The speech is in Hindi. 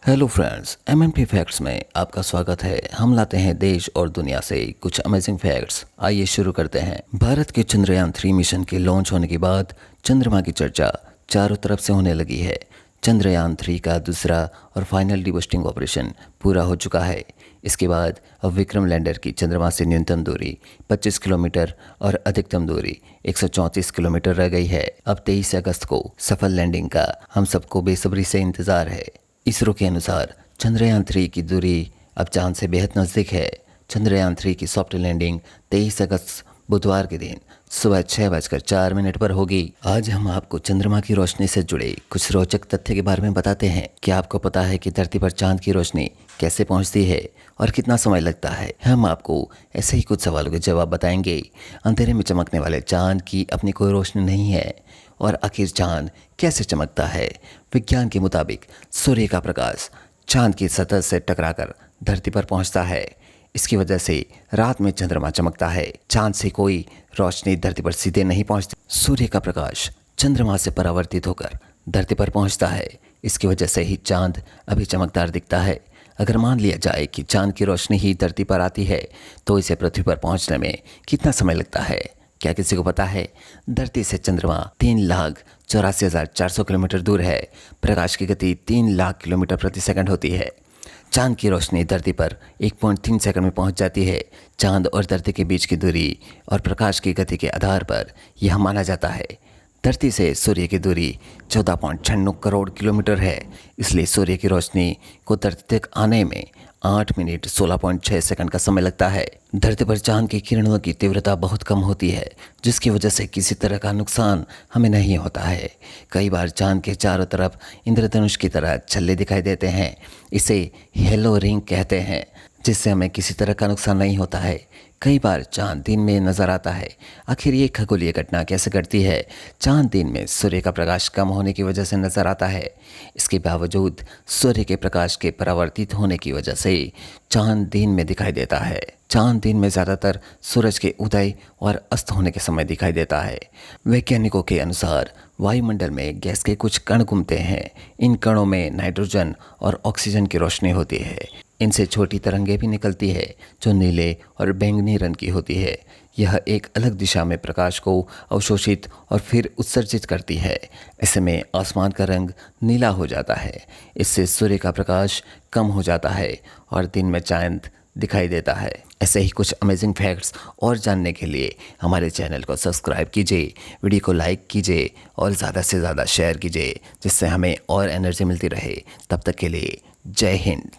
हेलो फ्रेंड्स, एमएमटी फैक्ट्स में आपका स्वागत है। हम लाते हैं देश और दुनिया से कुछ अमेजिंग फैक्ट्स। आइए शुरू करते हैं। भारत के चंद्रयान-3 मिशन के लॉन्च होने के बाद चंद्रमा की चर्चा चारों तरफ से होने लगी है। चंद्रयान-3 का दूसरा और फाइनल डीबूस्टिंग ऑपरेशन पूरा हो चुका है। इसके बाद अब विक्रम लैंडर की चंद्रमा से न्यूनतम दूरी 25 किलोमीटर और अधिकतम दूरी 134 किलोमीटर रह गई है। अब 23 अगस्त को सफल लैंडिंग का हम सबको बेसब्री से इंतजार है। इसरो के अनुसार चंद्रयान-3 की दूरी अब चांद से बेहद नज़दीक है। चंद्रयान-3 की सॉफ्ट लैंडिंग 23 अगस्त बुधवार के दिन सुबह 6:04 पर होगी। आज हम आपको चंद्रमा की रोशनी से जुड़े कुछ रोचक तथ्य के बारे में बताते हैं। क्या आपको पता है कि धरती पर चांद की रोशनी कैसे पहुंचती है और कितना समय लगता है? हम आपको ऐसे ही कुछ सवालों के जवाब बताएंगे। अंधेरे में चमकने वाले चांद की अपनी कोई रोशनी नहीं है और आखिर चांद कैसे चमकता है? विज्ञान के मुताबिक सूर्य का प्रकाश चांद की सतह से टकराकर धरती पर पहुंचता है। इसकी वजह से रात में चंद्रमा चमकता है। चांद से कोई रोशनी धरती पर सीधे नहीं पहुंचती। सूर्य का प्रकाश चंद्रमा से परावर्तित होकर धरती पर पहुंचता है। इसकी वजह से ही चांद अभी चमकदार दिखता है। अगर मान लिया जाए कि चांद की रोशनी ही धरती पर आती है तो इसे पृथ्वी पर पहुंचने में कितना समय लगता है? क्या किसी को पता है? धरती से चंद्रमा 3,84,400 किलोमीटर दूर है। प्रकाश की गति 3 लाख किलोमीटर प्रति सेकंड होती है। चांद की रोशनी धरती पर 1.3 सेकंड में पहुंच जाती है। चांद और धरती के बीच की दूरी और प्रकाश की गति के आधार पर यह माना जाता है। धरती से सूर्य की दूरी 14.96 करोड़ किलोमीटर है। इसलिए सूर्य की रोशनी को धरती तक आने में 8 मिनट 16.6 सेकंड का समय लगता है। धरती पर चांद की किरणों की तीव्रता बहुत कम होती है, जिसकी वजह से किसी तरह का नुकसान हमें नहीं होता है। कई बार चांद के चारों तरफ इंद्रधनुष की तरह छल्ले दिखाई देते हैं। इसे हेलो रिंग कहते हैं, जिससे हमें किसी तरह का नुकसान नहीं होता है। कई बार चांद दिन में नजर आता है। आखिर ये खगोलीय घटना कैसे घटती है? चांद दिन में सूर्य का प्रकाश कम होने की वजह से नजर आता है। इसके बावजूद सूर्य के प्रकाश के परावर्तित होने की वजह से चांद दिन में दिखाई देता है। चांद दिन में ज़्यादातर सूरज के उदय और अस्त होने के समय दिखाई देता है। वैज्ञानिकों के अनुसार वायुमंडल में गैस के कुछ कण घूमते हैं। इन कणों में नाइट्रोजन और ऑक्सीजन की रोशनी होती है। इनसे छोटी तरंगें भी निकलती है जो नीले और बैंगनी रंग की होती है। यह एक अलग दिशा में प्रकाश को अवशोषित और फिर उत्सर्जित करती है। ऐसे में आसमान का रंग नीला हो जाता है। इससे सूर्य का प्रकाश कम हो जाता है और दिन में चांद दिखाई देता है। ऐसे ही कुछ अमेजिंग फैक्ट्स और जानने के लिए हमारे चैनल को सब्सक्राइब कीजिए, वीडियो को लाइक कीजिए और ज़्यादा से ज़्यादा शेयर कीजिए, जिससे हमें और एनर्जी मिलती रहे। तब तक के लिए जय हिंद।